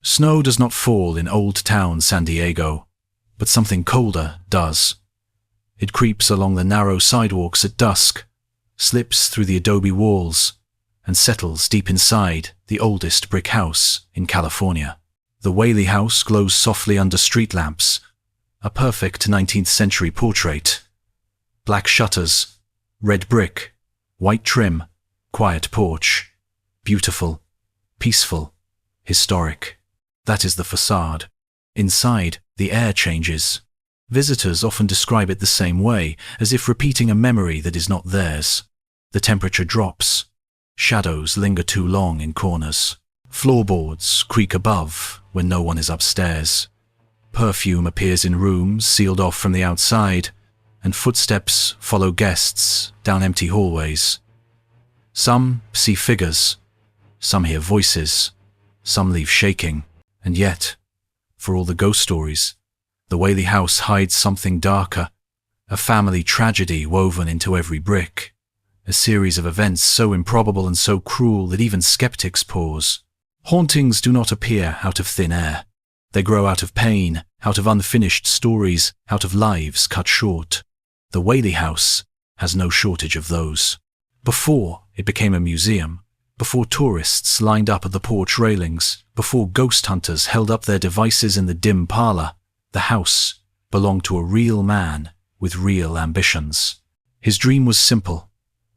Snow does not fall in Old Town San Diego, but something colder does. It creeps along the narrow sidewalks at dusk, slips through the adobe walls, and settles deep inside the oldest brick house in California. The Whaley House glows softly under street lamps, a perfect 19th century portrait. Black shutters, red brick, white trim, quiet porch. Beautiful, peaceful, historic. That is the façade. Inside, the air changes. Visitors often describe it the same way, as if repeating a memory that is not theirs. The temperature drops. Shadows linger too long in corners. Floorboards creak above when no one is upstairs. Perfume appears in rooms sealed off from the outside, and footsteps follow guests down empty hallways. Some see figures, some hear voices, some leave shaking, and yet, for all the ghost stories, the Whaley House hides something darker, a family tragedy woven into every brick, a series of events so improbable and so cruel that even skeptics pause. Hauntings do not appear out of thin air. They grow out of pain, out of unfinished stories, out of lives cut short. The Whaley House has no shortage of those. Before it became a museum, before tourists lined up at the porch railings, before ghost hunters held up their devices in the dim parlor, the house belonged to a real man with real ambitions. His dream was simple: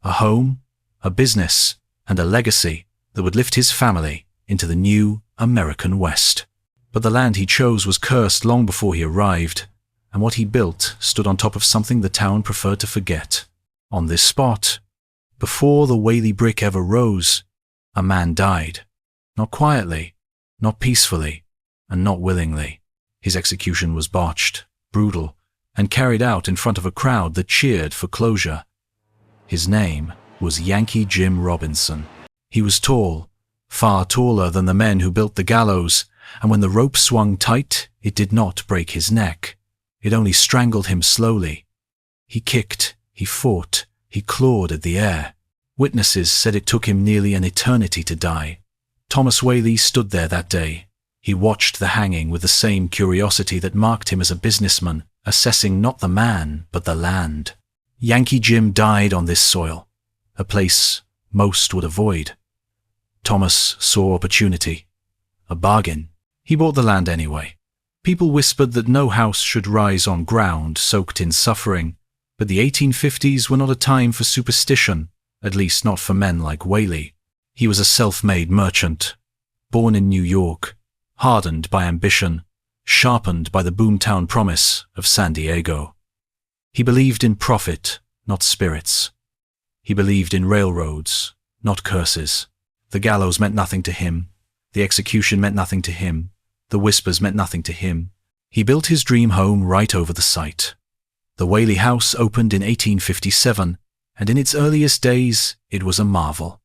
a home, a business, and a legacy that would lift his family into the new American West. But the land he chose was cursed long before he arrived, and what he built stood on top of something the town preferred to forget. On this spot, before the Whaley brick ever rose, a man died. Not quietly, not peacefully, and not willingly. His execution was botched, brutal, and carried out in front of a crowd that cheered for closure. His name was Yankee Jim Robinson. He was tall, far taller than the men who built the gallows, and when the rope swung tight, it did not break his neck. It only strangled him slowly. He kicked, he fought, he clawed at the air. Witnesses said it took him nearly an eternity to die. Thomas Whaley stood there that day. He watched the hanging with the same curiosity that marked him as a businessman, assessing not the man, but the land. Yankee Jim died on this soil, a place most would avoid. Thomas saw opportunity, a bargain. He bought the land anyway. People whispered that no house should rise on ground soaked in suffering, but the 1850s were not a time for superstition, at least not for men like Whaley. He was a self-made merchant, born in New York, hardened by ambition, sharpened by the boomtown promise of San Diego. He believed in profit, not spirits. He believed in railroads, not curses. The gallows meant nothing to him. The execution meant nothing to him. The whispers meant nothing to him. He built his dream home right over the site. The Whaley House opened in 1857, and in its earliest days it was a marvel.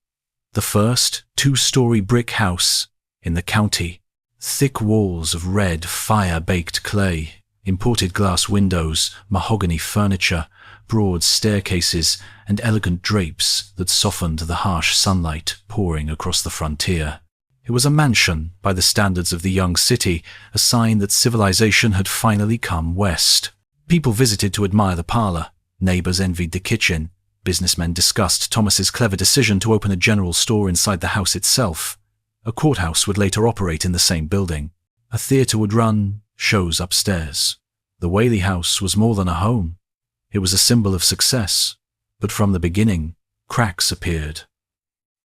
The first two-story brick house in the county. Thick walls of red, fire-baked clay, imported glass windows, mahogany furniture, broad staircases, and elegant drapes that softened the harsh sunlight pouring across the frontier. It was a mansion by the standards of the young city, a sign that civilization had finally come west. People visited to admire the parlor. Neighbors envied the kitchen. Businessmen discussed Thomas's clever decision to open a general store inside the house itself. A courthouse would later operate in the same building. A theater would run shows upstairs. The Whaley House was more than a home. It was a symbol of success. But from the beginning, cracks appeared.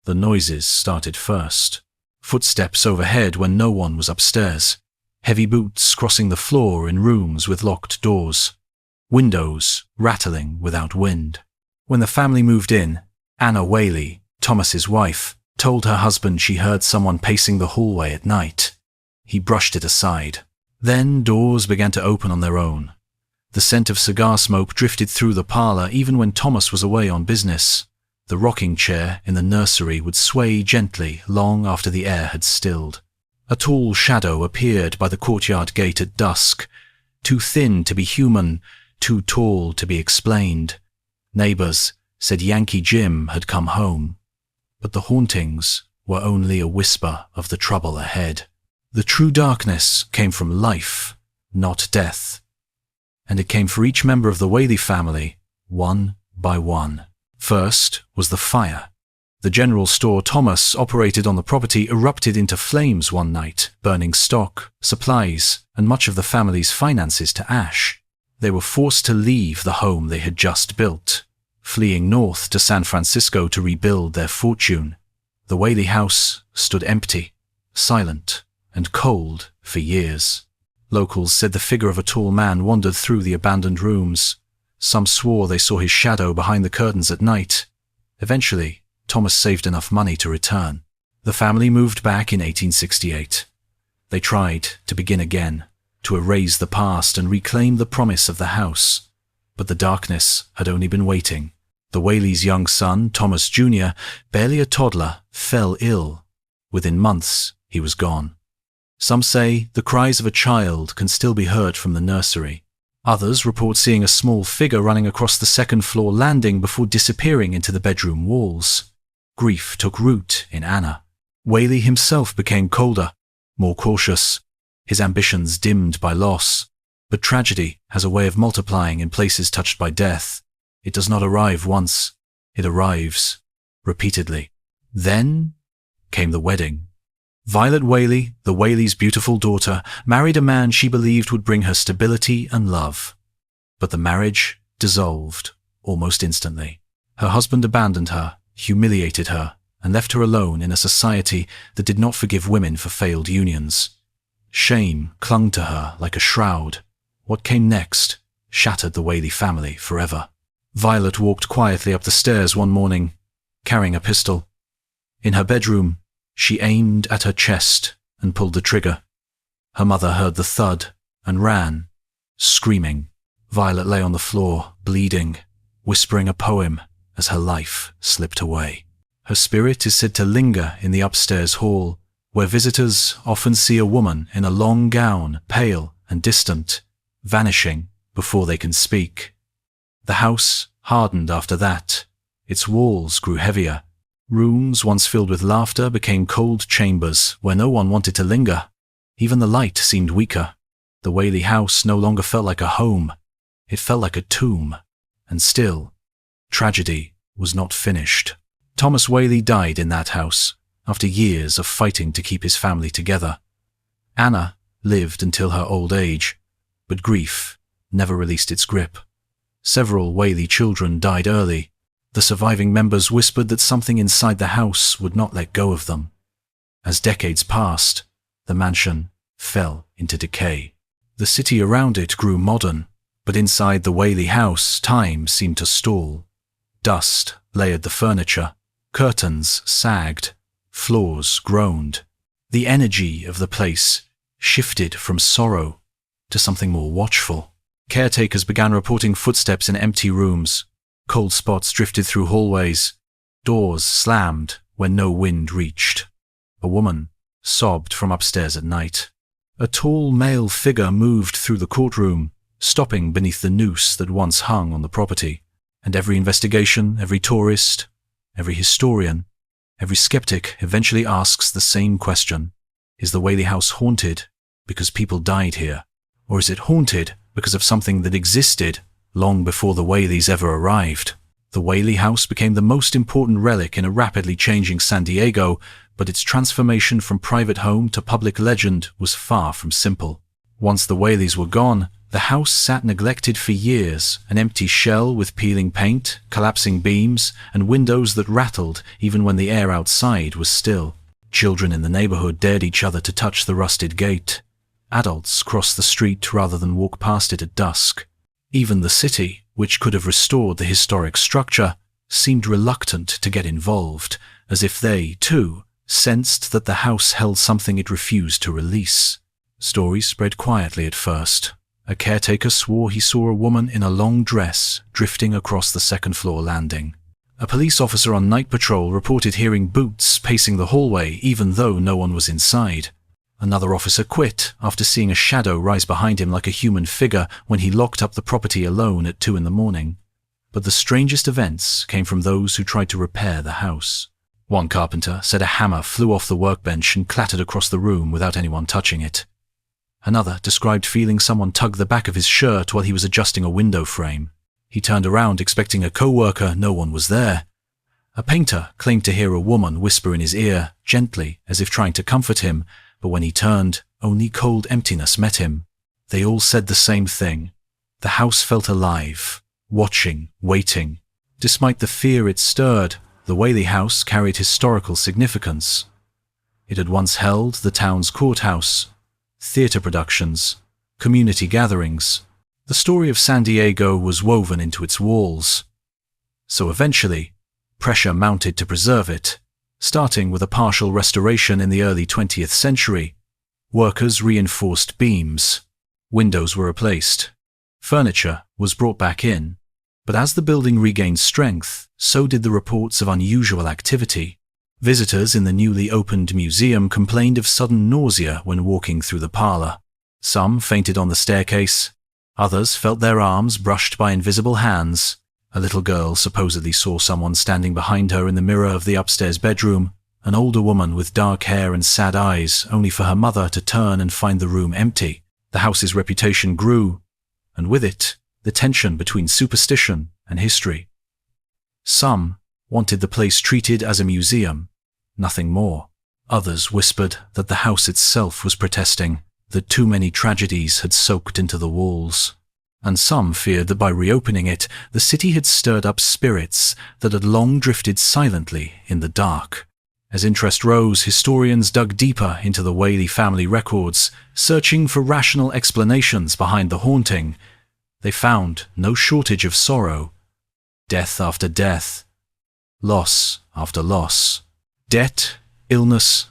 The noises started first. Footsteps overhead when no one was upstairs. Heavy boots crossing the floor in rooms with locked doors. Windows rattling without wind. When the family moved in, Anna Whaley, Thomas's wife, told her husband she heard someone pacing the hallway at night. He brushed it aside. Then doors began to open on their own. The scent of cigar smoke drifted through the parlor even when Thomas was away on business. The rocking chair in the nursery would sway gently long after the air had stilled. A tall shadow appeared by the courtyard gate at dusk, too thin to be human, too tall to be explained. Neighbors said Yankee Jim had come home, but the hauntings were only a whisper of the trouble ahead. The true darkness came from life, not death. And it came for each member of the Whaley family, one by one. First was the fire. The general store Thomas operated on the property erupted into flames one night, burning stock, supplies, and much of the family's finances to ash. They were forced to leave the home they had just built, fleeing north to San Francisco to rebuild their fortune. The Whaley house stood empty, silent, and cold for years. Locals said the figure of a tall man wandered through the abandoned rooms. Some swore they saw his shadow behind the curtains at night. Eventually, Thomas saved enough money to return. The family moved back in 1868. They tried to begin again, to erase the past and reclaim the promise of the house. But the darkness had only been waiting. The Whaley's young son, Thomas Jr., barely a toddler, fell ill. Within months, he was gone. Some say the cries of a child can still be heard from the nursery. Others report seeing a small figure running across the second-floor landing before disappearing into the bedroom walls. Grief took root in Anna. Whaley himself became colder, more cautious, his ambitions dimmed by loss. But tragedy has a way of multiplying in places touched by death. It does not arrive once, it arrives repeatedly. Then came the wedding. Violet Whaley, the Whaley's beautiful daughter, married a man she believed would bring her stability and love. But the marriage dissolved almost instantly. Her husband abandoned her, humiliated her, and left her alone in a society that did not forgive women for failed unions. Shame clung to her like a shroud. What came next shattered the Whaley family forever. Violet walked quietly up the stairs one morning, carrying a pistol. In her bedroom, she aimed at her chest and pulled the trigger. Her mother heard the thud and ran, screaming. Violet lay on the floor, bleeding, whispering a poem as her life slipped away. Her spirit is said to linger in the upstairs hall, where visitors often see a woman in a long gown, pale and distant, vanishing before they can speak. The house hardened after that. Its walls grew heavier. Rooms once filled with laughter became cold chambers where no one wanted to linger. Even the light seemed weaker. The Whaley house no longer felt like a home. It felt like a tomb. And still, tragedy was not finished. Thomas Whaley died in that house, after years of fighting to keep his family together. Anna lived until her old age, but grief never released its grip. Several Whaley children died early. The surviving members whispered that something inside the house would not let go of them. As decades passed, the mansion fell into decay. The city around it grew modern, but inside the Whaley house, time seemed to stall. Dust layered the furniture, curtains sagged, floors groaned. The energy of the place shifted from sorrow to something more watchful. Caretakers began reporting footsteps in empty rooms. Cold spots drifted through hallways. Doors slammed when no wind reached. A woman sobbed from upstairs at night. A tall male figure moved through the courtroom, stopping beneath the noose that once hung on the property. And every investigation, every tourist, every historian, every skeptic eventually asks the same question. Is the Whaley house haunted because people died here? Or is it haunted because of something that existed long before the Whaleys ever arrived? The Whaley house became the most important relic in a rapidly changing San Diego, but its transformation from private home to public legend was far from simple. Once the Whaleys were gone, the house sat neglected for years, an empty shell with peeling paint, collapsing beams, and windows that rattled even when the air outside was still. Children in the neighborhood dared each other to touch the rusted gate. Adults crossed the street rather than walk past it at dusk. Even the city, which could have restored the historic structure, seemed reluctant to get involved, as if they, too, sensed that the house held something it refused to release. Stories spread quietly at first. A caretaker swore he saw a woman in a long dress drifting across the second-floor landing. A police officer on night patrol reported hearing boots pacing the hallway even though no one was inside. Another officer quit after seeing a shadow rise behind him like a human figure when he locked up the property alone at 2 a.m. But the strangest events came from those who tried to repair the house. One carpenter said a hammer flew off the workbench and clattered across the room without anyone touching it. Another described feeling someone tug the back of his shirt while he was adjusting a window frame. He turned around expecting a co-worker, no one was there. A painter claimed to hear a woman whisper in his ear, gently, as if trying to comfort him, but when he turned, only cold emptiness met him. They all said the same thing. The house felt alive, watching, waiting. Despite the fear it stirred, the Whaley House carried historical significance. It had once held the town's courthouse, theater productions, community gatherings. The story of San Diego was woven into its walls. So eventually, pressure mounted to preserve it, starting with a partial restoration in the early 20th century. Workers reinforced beams. Windows were replaced. Furniture was brought back in. But as the building regained strength, so did the reports of unusual activity. Visitors in the newly opened museum complained of sudden nausea when walking through the parlor. Some fainted on the staircase. Others felt their arms brushed by invisible hands. A little girl supposedly saw someone standing behind her in the mirror of the upstairs bedroom, an older woman with dark hair and sad eyes, only for her mother to turn and find the room empty. The house's reputation grew, and with it, the tension between superstition and history. Some wanted the place treated as a museum, nothing more. Others whispered that the house itself was protesting, that too many tragedies had soaked into the walls. And some feared that by reopening it, the city had stirred up spirits that had long drifted silently in the dark. As interest rose, historians dug deeper into the Whaley family records, searching for rational explanations behind the haunting. They found no shortage of sorrow. Death after death. Loss after loss. Debt, illness,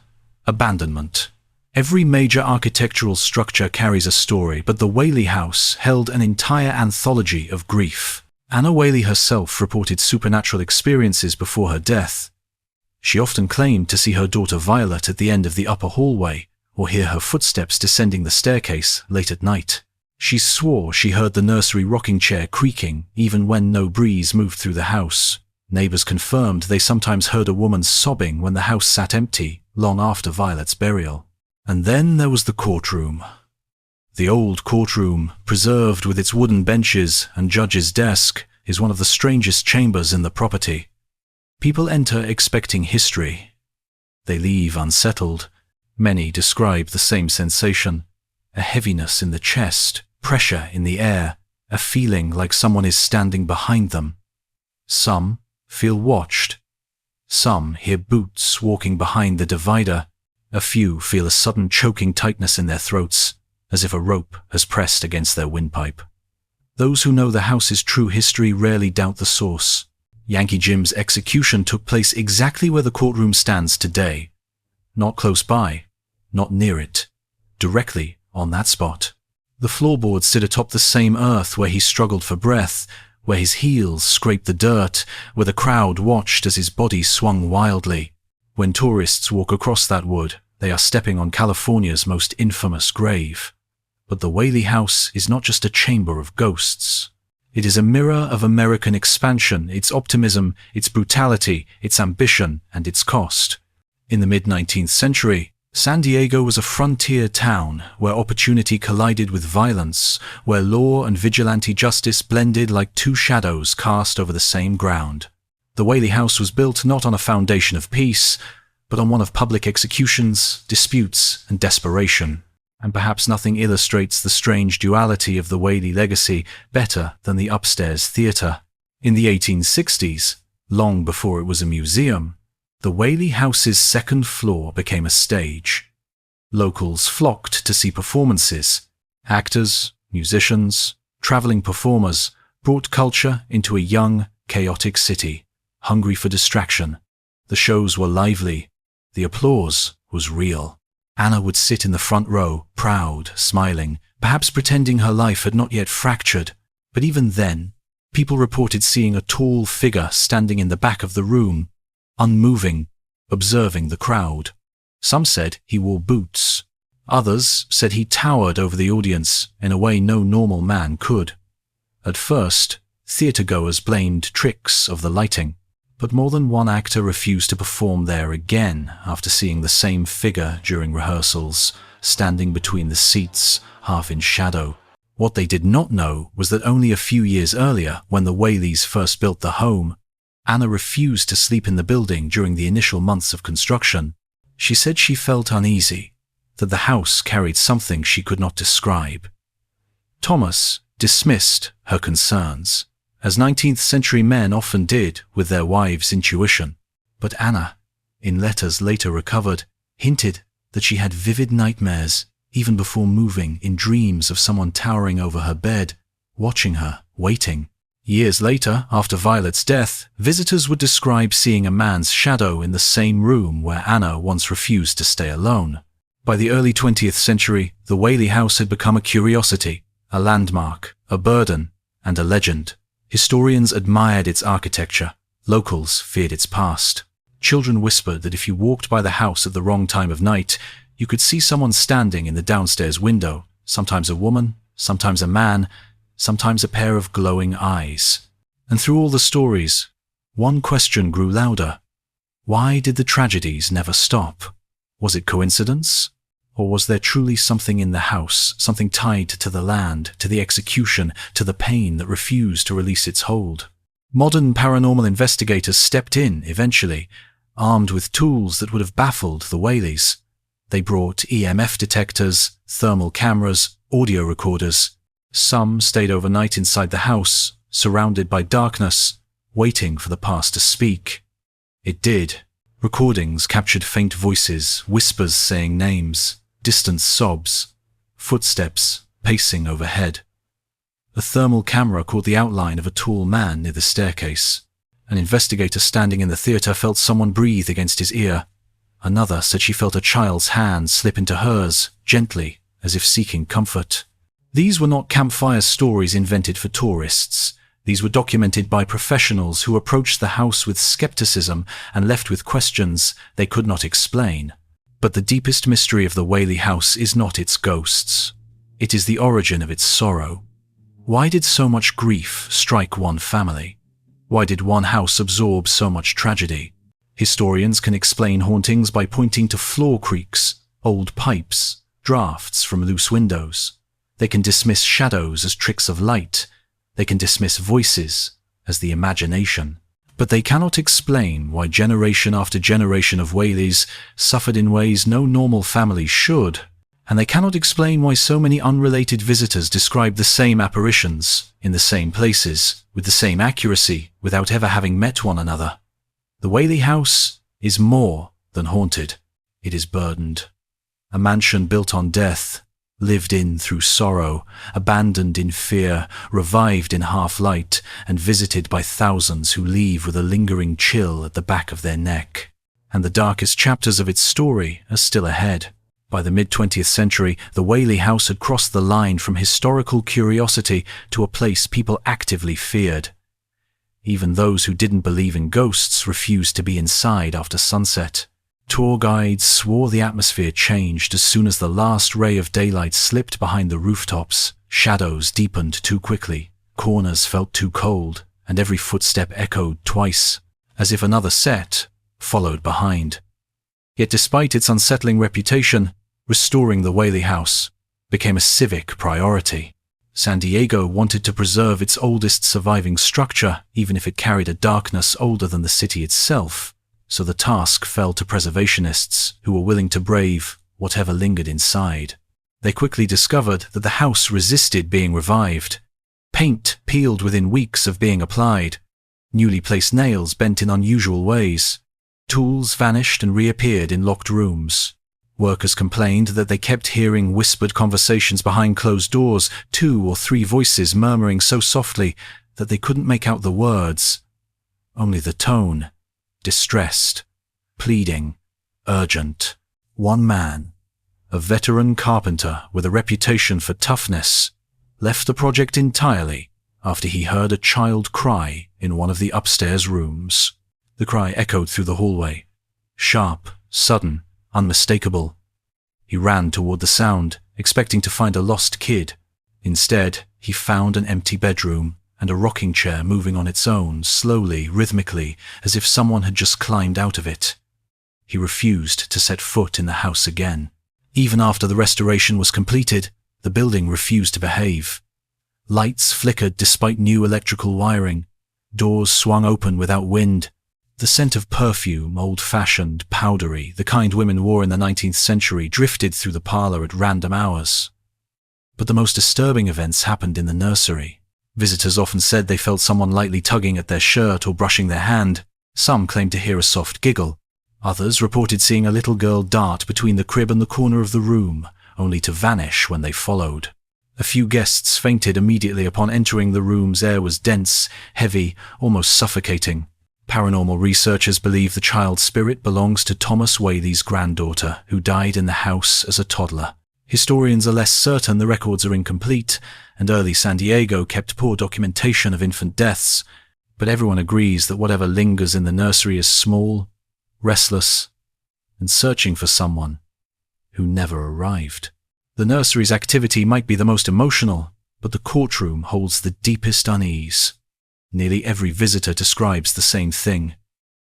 abandonment. Every major architectural structure carries a story, but the Whaley House held an entire anthology of grief. Anna Whaley herself reported supernatural experiences before her death. She often claimed to see her daughter Violet at the end of the upper hallway, or hear her footsteps descending the staircase late at night. She swore she heard the nursery rocking chair creaking even when no breeze moved through the house. Neighbors confirmed they sometimes heard a woman sobbing when the house sat empty, long after Violet's burial. And then there was the courtroom. The old courtroom, preserved with its wooden benches and judge's desk, is one of the strangest chambers in the property. People enter expecting history. They leave unsettled. Many describe the same sensation: a heaviness in the chest, pressure in the air, a feeling like someone is standing behind them. Some feel watched. Some hear boots walking behind the divider. A few feel a sudden choking tightness in their throats, as if a rope has pressed against their windpipe. Those who know the house's true history rarely doubt the source. Yankee Jim's execution took place exactly where the courtroom stands today. Not close by, not near it, directly on that spot. The floorboards sit atop the same earth where he struggled for breath, where his heels scraped the dirt, where the crowd watched as his body swung wildly. When tourists walk across that wood, they are stepping on California's most infamous grave. But the Whaley House is not just a chamber of ghosts. It is a mirror of American expansion, its optimism, its brutality, its ambition, and its cost. In the mid-19th century, San Diego was a frontier town where opportunity collided with violence, where law and vigilante justice blended like two shadows cast over the same ground. The Whaley House was built not on a foundation of peace, but on one of public executions, disputes, and desperation. And perhaps nothing illustrates the strange duality of the Whaley legacy better than the upstairs theater. In the 1860s, long before it was a museum, the Whaley House's second floor became a stage. Locals flocked to see performances. Actors, musicians, traveling performers brought culture into a young, chaotic city, hungry for distraction. The shows were lively. The applause was real. Anna would sit in the front row, proud, smiling, perhaps pretending her life had not yet fractured. But even then, people reported seeing a tall figure standing in the back of the room, unmoving, observing the crowd. Some said he wore boots. Others said he towered over the audience in a way no normal man could. At first, theatergoers blamed tricks of the lighting. But more than one actor refused to perform there again after seeing the same figure during rehearsals, standing between the seats, half in shadow. What they did not know was that only a few years earlier, when the Whaleys first built the home, Anna refused to sleep in the building during the initial months of construction. She said she felt uneasy, that the house carried something she could not describe. Thomas dismissed her concerns, as 19th century men often did with their wives' intuition. But Anna, in letters later recovered, hinted that she had vivid nightmares, even before moving, in dreams of someone towering over her bed, watching her, waiting. Years later, after Violet's death, visitors would describe seeing a man's shadow in the same room where Anna once refused to stay alone. By the early 20th century, the Whaley House had become a curiosity, a landmark, a burden, and a legend. Historians admired its architecture. Locals feared its past. Children whispered that if you walked by the house at the wrong time of night, you could see someone standing in the downstairs window, sometimes a woman, sometimes a man, sometimes a pair of glowing eyes. And through all the stories, one question grew louder. Why did the tragedies never stop? Was it coincidence? Or was there truly something in the house, something tied to the land, to the execution, to the pain that refused to release its hold? Modern paranormal investigators stepped in eventually, armed with tools that would have baffled the Whaleys. They brought EMF detectors, thermal cameras, audio recorders. Some stayed overnight inside the house, surrounded by darkness, waiting for the past to speak. It did. Recordings captured faint voices, whispers saying names, distant sobs, footsteps pacing overhead. A thermal camera caught the outline of a tall man near the staircase. An investigator standing in the theater felt someone breathe against his ear. Another said she felt a child's hand slip into hers, gently, as if seeking comfort. These were not campfire stories invented for tourists. These were documented by professionals who approached the house with skepticism and left with questions they could not explain. But the deepest mystery of the Whaley House is not its ghosts. It is the origin of its sorrow. Why did so much grief strike one family? Why did one house absorb so much tragedy? Historians can explain hauntings by pointing to floor creaks, old pipes, drafts from loose windows. They can dismiss shadows as tricks of light. They can dismiss voices as the imagination. But they cannot explain why generation after generation of Whaleys suffered in ways no normal family should. And they cannot explain why so many unrelated visitors describe the same apparitions, in the same places, with the same accuracy, without ever having met one another. The Whaley House is more than haunted. It is burdened. A mansion built on death, lived in through sorrow, abandoned in fear, revived in half-light, and visited by thousands who leave with a lingering chill at the back of their neck. And the darkest chapters of its story are still ahead. By the mid-20th century, the Whaley House had crossed the line from historical curiosity to a place people actively feared. Even those who didn't believe in ghosts refused to be inside after sunset. Tour guides swore the atmosphere changed as soon as the last ray of daylight slipped behind the rooftops. Shadows deepened too quickly, corners felt too cold, and every footstep echoed twice, as if another set followed behind. Yet despite its unsettling reputation, restoring the Whaley House became a civic priority. San Diego wanted to preserve its oldest surviving structure, even if it carried a darkness older than the city itself. So the task fell to preservationists who were willing to brave whatever lingered inside. They quickly discovered that the house resisted being revived. Paint peeled within weeks of being applied. Newly placed nails bent in unusual ways. Tools vanished and reappeared in locked rooms. Workers complained that they kept hearing whispered conversations behind closed doors, 2 or 3 voices murmuring so softly that they couldn't make out the words. Only the tone. Distressed, pleading, urgent. One man, a veteran carpenter with a reputation for toughness, left the project entirely after he heard a child cry in one of the upstairs rooms. The cry echoed through the hallway, sharp, sudden, unmistakable. He ran toward the sound, expecting to find a lost kid. Instead, he found an empty bedroom, and a rocking chair moving on its own, slowly, rhythmically, as if someone had just climbed out of it. He refused to set foot in the house again. Even after the restoration was completed, the building refused to behave. Lights flickered despite new electrical wiring. Doors swung open without wind. The scent of perfume, old-fashioned, powdery, the kind women wore in the 19th century, drifted through the parlor at random hours. But the most disturbing events happened in the nursery. Visitors often said they felt someone lightly tugging at their shirt or brushing their hand. Some claimed to hear a soft giggle. Others reported seeing a little girl dart between the crib and the corner of the room, only to vanish when they followed. A few guests fainted immediately upon entering the room's air was dense, heavy, almost suffocating. Paranormal researchers believe the child's spirit belongs to Thomas Whaley's granddaughter, who died in the house as a toddler. Historians are less certain, the records are incomplete, and early San Diego kept poor documentation of infant deaths, but everyone agrees that whatever lingers in the nursery is small, restless, and searching for someone who never arrived. The nursery's activity might be the most emotional, but the courtroom holds the deepest unease. Nearly every visitor describes the same thing,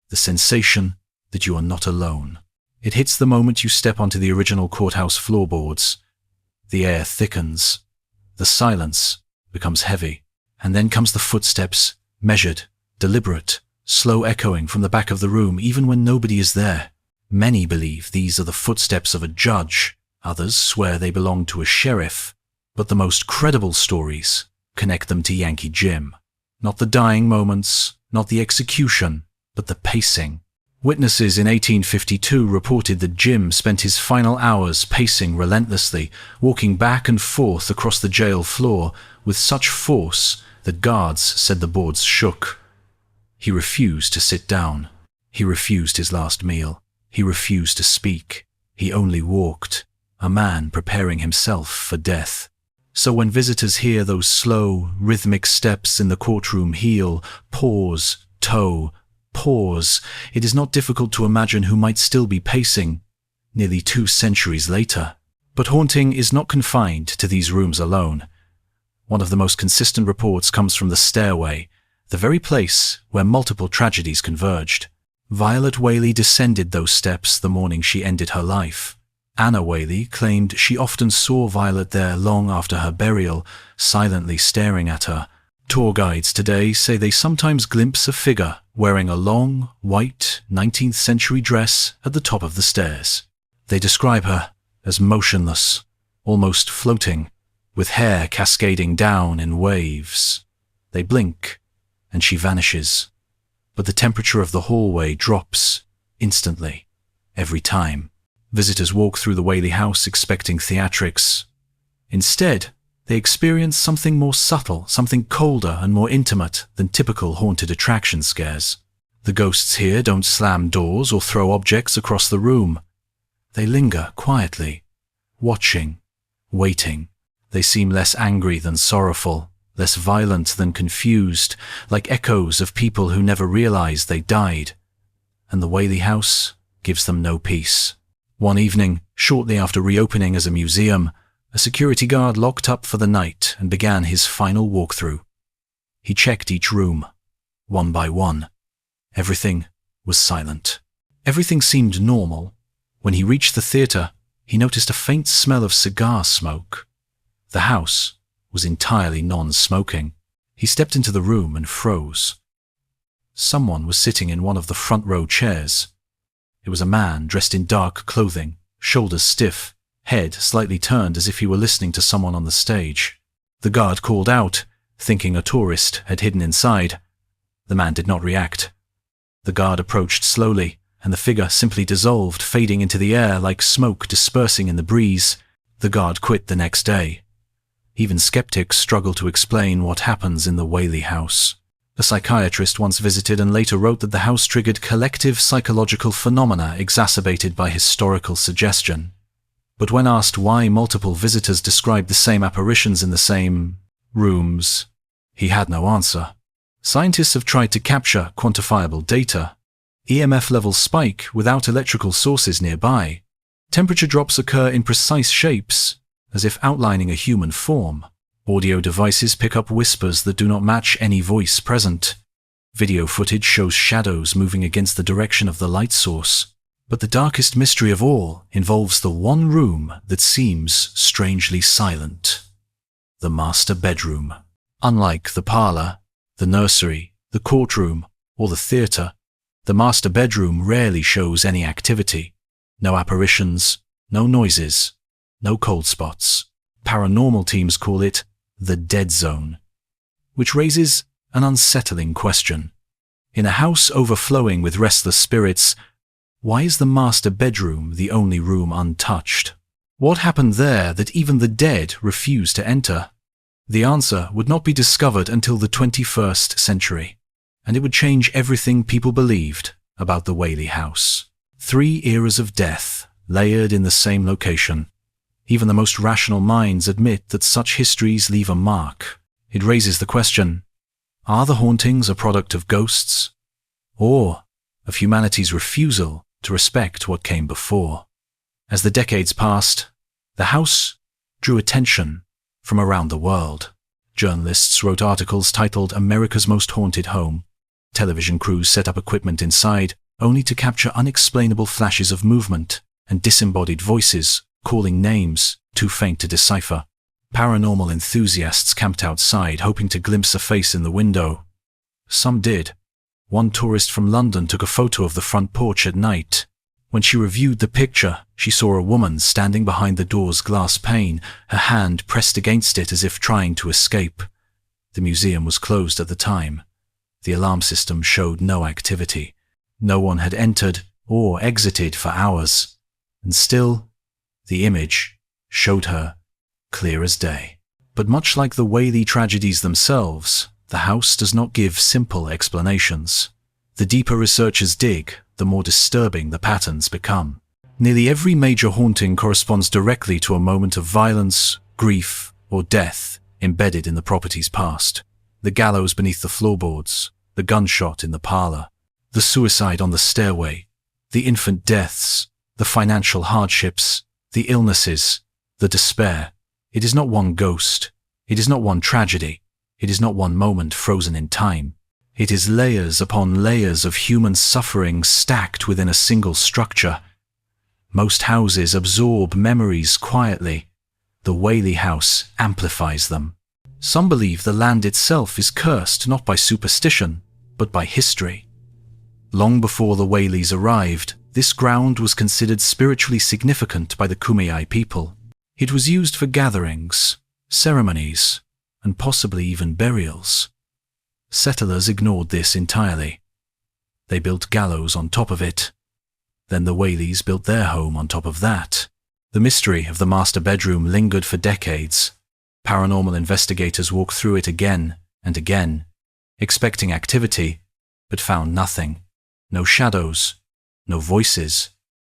the sensation that you are not alone. It hits the moment you step onto the original courthouse floorboards. The air thickens. The silence becomes heavy. And then comes the footsteps, measured, deliberate, slow echoing from the back of the room even when nobody is there. Many believe these are the footsteps of a judge. Others swear they belong to a sheriff. But the most credible stories connect them to Yankee Jim. Not the dying moments, not the execution, but the pacing. Witnesses in 1852 reported that Jim spent his final hours pacing relentlessly, walking back and forth across the jail floor with such force that guards said the boards shook. He refused to sit down. He refused his last meal. He refused to speak. He only walked, a man preparing himself for death. So when visitors hear those slow, rhythmic steps in the courtroom, heel, pause, toe, pause, it is not difficult to imagine who might still be pacing, nearly 2 centuries later. But haunting is not confined to these rooms alone. One of the most consistent reports comes from the stairway, the very place where multiple tragedies converged. Violet Whaley descended those steps the morning she ended her life. Anna Whaley claimed she often saw Violet there long after her burial, silently staring at her. Tour guides today say they sometimes glimpse a figure wearing a long, white, 19th century dress at the top of the stairs. They describe her as motionless, almost floating, with hair cascading down in waves. They blink, and she vanishes. But the temperature of the hallway drops instantly, every time. Visitors walk through the Whaley House expecting theatrics. Instead, they experience something more subtle, something colder and more intimate than typical haunted attraction scares. The ghosts here don't slam doors or throw objects across the room. They linger quietly, watching, waiting. They seem less angry than sorrowful, less violent than confused, like echoes of people who never realized they died. And the Whaley House gives them no peace. One evening, shortly after reopening as a museum, a security guard locked up for the night and began his final walkthrough. He checked each room, one by one. Everything was silent. Everything seemed normal. When he reached the theater, he noticed a faint smell of cigar smoke. The house was entirely non-smoking. He stepped into the room and froze. Someone was sitting in one of the front row chairs. It was a man dressed in dark clothing, shoulders stiff, head slightly turned as if he were listening to someone on the stage. The guard called out, thinking a tourist had hidden inside. The man did not react. The guard approached slowly, and the figure simply dissolved, fading into the air like smoke dispersing in the breeze. The guard quit the next day. Even skeptics struggle to explain what happens in the Whaley House. A psychiatrist once visited and later wrote that the house triggered collective psychological phenomena exacerbated by historical suggestion. But when asked why multiple visitors described the same apparitions in the same rooms, he had no answer. Scientists have tried to capture quantifiable data. EMF levels spike without electrical sources nearby. Temperature drops occur in precise shapes, as if outlining a human form. Audio devices pick up whispers that do not match any voice present. Video footage shows shadows moving against the direction of the light source. But the darkest mystery of all involves the one room that seems strangely silent. The master bedroom. Unlike the parlor, the nursery, the courtroom, or the theater, the master bedroom rarely shows any activity. No apparitions, no noises, no cold spots. Paranormal teams call it the dead zone, which raises an unsettling question. In a house overflowing with restless spirits, why is the master bedroom the only room untouched? What happened there that even the dead refuse to enter? The answer would not be discovered until the 21st century, and it would change everything people believed about the Whaley House. 3 eras of death, layered in the same location. Even the most rational minds admit that such histories leave a mark. It raises the question, are the hauntings a product of ghosts, or of humanity's refusal to respect what came before? As the decades passed, the house drew attention from around the world. Journalists wrote articles titled America's Most Haunted Home. Television crews set up equipment inside, only to capture unexplainable flashes of movement and disembodied voices calling names too faint to decipher. Paranormal enthusiasts camped outside, hoping to glimpse a face in the window. Some did. One tourist from London took a photo of the front porch at night. When she reviewed the picture, she saw a woman standing behind the door's glass pane, her hand pressed against it as if trying to escape. The museum was closed at the time. The alarm system showed no activity. No one had entered or exited for hours. And still, the image showed her clear as day. But much like the Whaley tragedies themselves, the house does not give simple explanations. The deeper researchers dig, the more disturbing the patterns become. Nearly every major haunting corresponds directly to a moment of violence, grief, or death embedded in the property's past. The gallows beneath the floorboards, the gunshot in the parlor, the suicide on the stairway, the infant deaths, the financial hardships, the illnesses, the despair. It is not one ghost. It is not one tragedy. It is not one moment frozen in time. It is layers upon layers of human suffering stacked within a single structure. Most houses absorb memories quietly. The Whaley House amplifies them. Some believe the land itself is cursed not by superstition, but by history. Long before the Whaleys arrived, this ground was considered spiritually significant by the Kumeyaay people. It was used for gatherings, ceremonies, and possibly even burials. Settlers ignored this entirely. They built gallows on top of it. Then the Whaleys built their home on top of that. The mystery of the master bedroom lingered for decades. Paranormal investigators walked through it again and again, expecting activity, but found nothing. No shadows, no voices,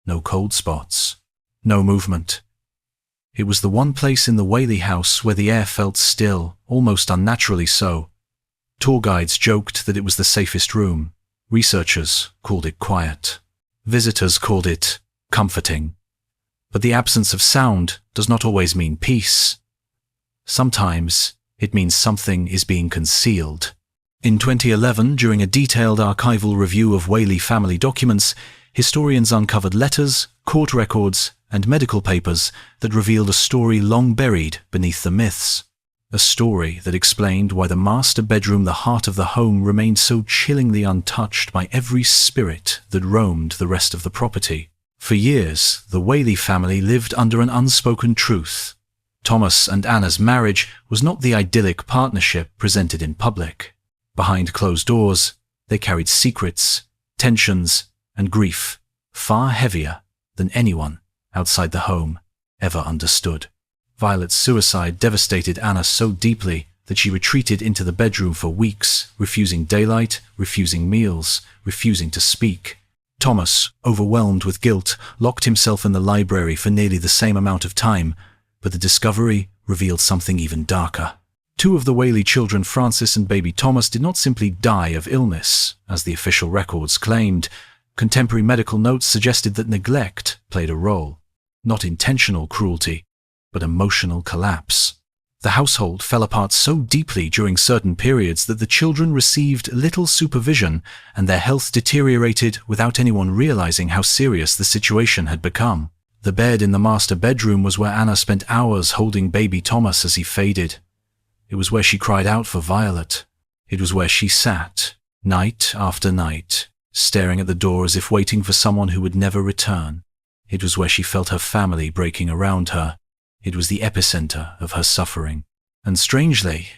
no cold spots, no movement. It was the one place in the Whaley House where the air felt still, almost unnaturally so. Tour guides joked that it was the safest room. Researchers called it quiet. Visitors called it comforting. But the absence of sound does not always mean peace. Sometimes it means something is being concealed. In 2011, during a detailed archival review of Whaley family documents, historians uncovered letters, court records, and medical papers that revealed a story long buried beneath the myths. A story that explained why the master bedroom, the heart of the home, remained so chillingly untouched by every spirit that roamed the rest of the property. For years, the Whaley family lived under an unspoken truth. Thomas and Anna's marriage was not the idyllic partnership presented in public. Behind closed doors, they carried secrets, tensions, and grief far heavier than anyone outside the home ever understood. Violet's suicide devastated Anna so deeply that she retreated into the bedroom for weeks, refusing daylight, refusing meals, refusing to speak. Thomas, overwhelmed with guilt, locked himself in the library for nearly the same amount of time, but the discovery revealed something even darker. 2 of the Whaley children, Francis and baby Thomas, did not simply die of illness, as the official records claimed. Contemporary medical notes suggested that neglect played a role. Not intentional cruelty, but emotional collapse. The household fell apart so deeply during certain periods that the children received little supervision and their health deteriorated without anyone realizing how serious the situation had become. The bed in the master bedroom was where Anna spent hours holding baby Thomas as he faded. It was where she cried out for Violet. It was where she sat, night after night, staring at the door as if waiting for someone who would never return. It was where she felt her family breaking around her. It was the epicenter of her suffering. And strangely,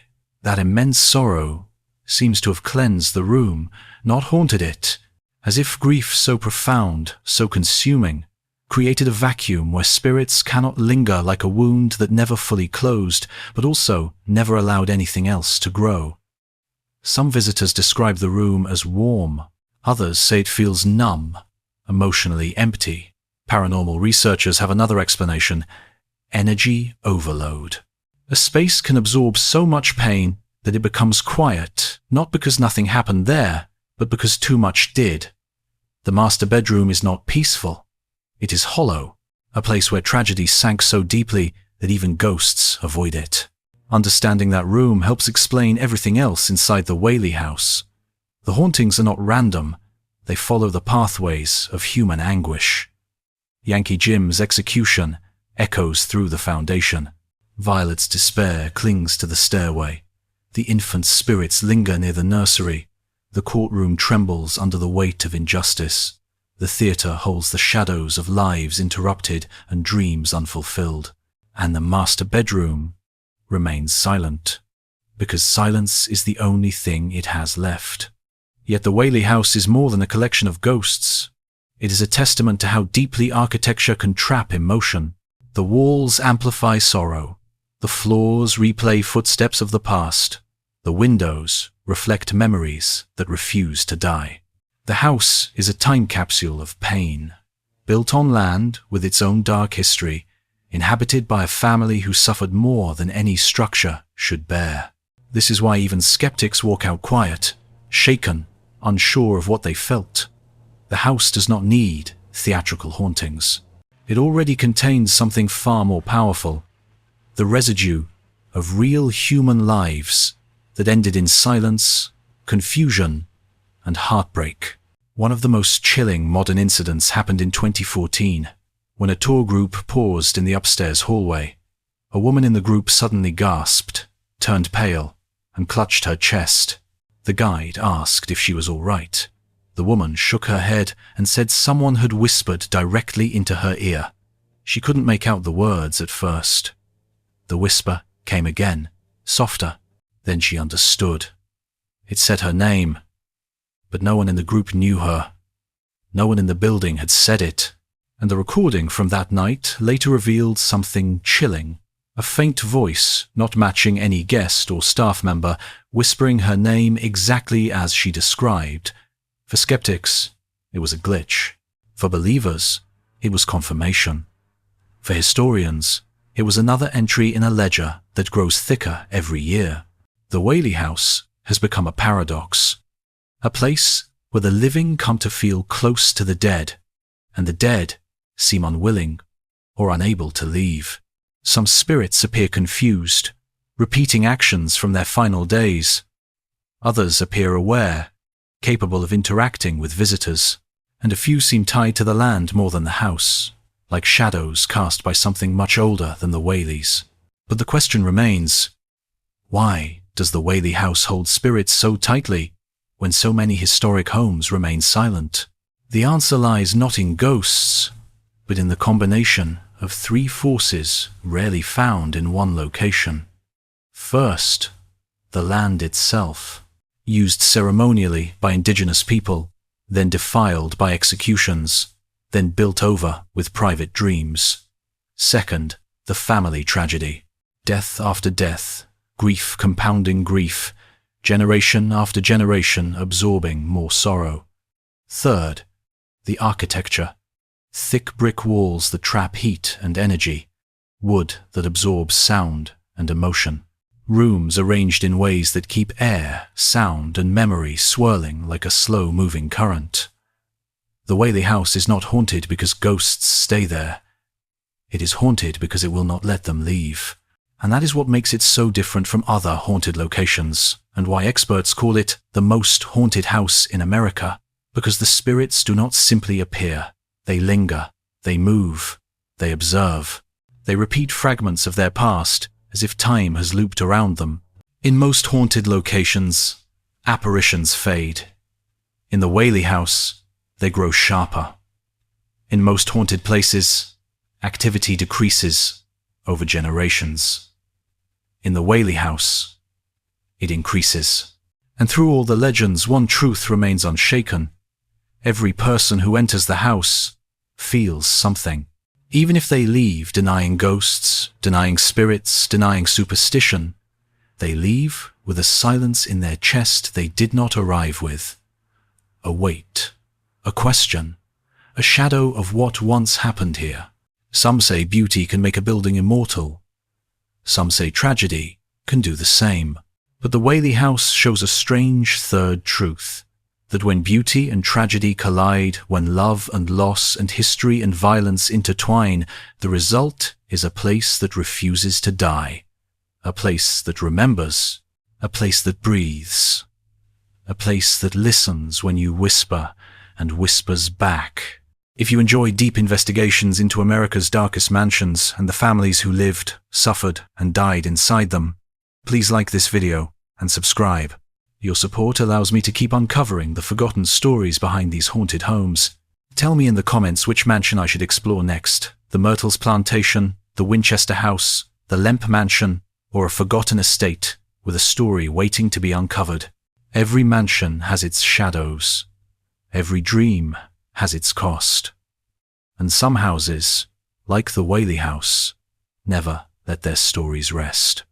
that immense sorrow seems to have cleansed the room, not haunted it, as if grief so profound, so consuming, created a vacuum where spirits cannot linger like a wound that never fully closed, but also never allowed anything else to grow. Some visitors describe the room as warm. Others say it feels numb, emotionally empty. Paranormal researchers have another explanation: energy overload. A space can absorb so much pain that it becomes quiet, not because nothing happened there, but because too much did. The master bedroom is not peaceful. It is hollow, a place where tragedy sank so deeply that even ghosts avoid it. Understanding that room helps explain everything else inside the Whaley House. The hauntings are not random. They follow the pathways of human anguish. Yankee Jim's execution echoes through the foundation. Violet's despair clings to the stairway. The infant's spirits linger near the nursery. The courtroom trembles under the weight of injustice. The theater holds the shadows of lives interrupted and dreams unfulfilled. And the master bedroom remains silent, because silence is the only thing it has left. Yet the Whaley House is more than a collection of ghosts. It is a testament to how deeply architecture can trap emotion. The walls amplify sorrow. The floors replay footsteps of the past. The windows reflect memories that refuse to die. The house is a time capsule of pain, built on land with its own dark history, inhabited by a family who suffered more than any structure should bear. This is why even skeptics walk out quiet, shaken, unsure of what they felt. The house does not need theatrical hauntings. It already contains something far more powerful: the residue of real human lives that ended in silence, confusion, and heartbreak. One of the most chilling modern incidents happened in 2014, when a tour group paused in the upstairs hallway. A woman in the group suddenly gasped, turned pale, and clutched her chest. The guide asked if she was all right. The woman shook her head and said someone had whispered directly into her ear. She couldn't make out the words at first. The whisper came again, softer. Then she understood. It said her name, but no one in the group knew her. No one in the building had said it, and the recording from that night later revealed something chilling. A faint voice, not matching any guest or staff member, whispering her name exactly as she described. For skeptics, it was a glitch. For believers, it was confirmation. For historians, it was another entry in a ledger that grows thicker every year. The Whaley House has become a paradox, a place where the living come to feel close to the dead, and the dead seem unwilling or unable to leave. Some spirits appear confused, repeating actions from their final days. Others appear aware, capable of interacting with visitors, and a few seem tied to the land more than the house, like shadows cast by something much older than the Whaleys. But the question remains, why does the Whaley House hold spirits so tightly when so many historic homes remain silent? The answer lies not in ghosts, but in the combination of three forces rarely found in one location. First, the land itself, used ceremonially by indigenous people, then defiled by executions, then built over with private dreams. Second, the family tragedy, death after death, grief compounding grief, generation after generation absorbing more sorrow. Third, the architecture, thick brick walls that trap heat and energy, wood that absorbs sound and emotion, rooms arranged in ways that keep air, sound, and memory swirling like a slow-moving current. The Whaley House is not haunted because ghosts stay there. It is haunted because it will not let them leave. And that is what makes it so different from other haunted locations, and why experts call it the most haunted house in America, because the spirits do not simply appear. They linger, they move, they observe. They repeat fragments of their past, as if time has looped around them. In most haunted locations, apparitions fade. In the Whaley House, they grow sharper. In most haunted places, activity decreases over generations. In the Whaley House, it increases. And through all the legends, one truth remains unshaken. Every person who enters the house feels something. Even if they leave denying ghosts, denying spirits, denying superstition, they leave with a silence in their chest they did not arrive with. A weight, a question, a shadow of what once happened here. Some say beauty can make a building immortal. Some say tragedy can do the same. But the Whaley House shows a strange third truth, that when beauty and tragedy collide, when love and loss and history and violence intertwine, the result is a place that refuses to die, a place that remembers, a place that breathes, a place that listens when you whisper and whispers back. If you enjoy deep investigations into America's darkest mansions and the families who lived, suffered, and died inside them, please like this video and subscribe. Your support allows me to keep uncovering the forgotten stories behind these haunted homes. Tell me in the comments which mansion I should explore next: the Myrtles Plantation, the Winchester House, the Lemp Mansion, or a forgotten estate with a story waiting to be uncovered. Every mansion has its shadows. Every dream has its cost. And some houses, like the Whaley House, never let their stories rest.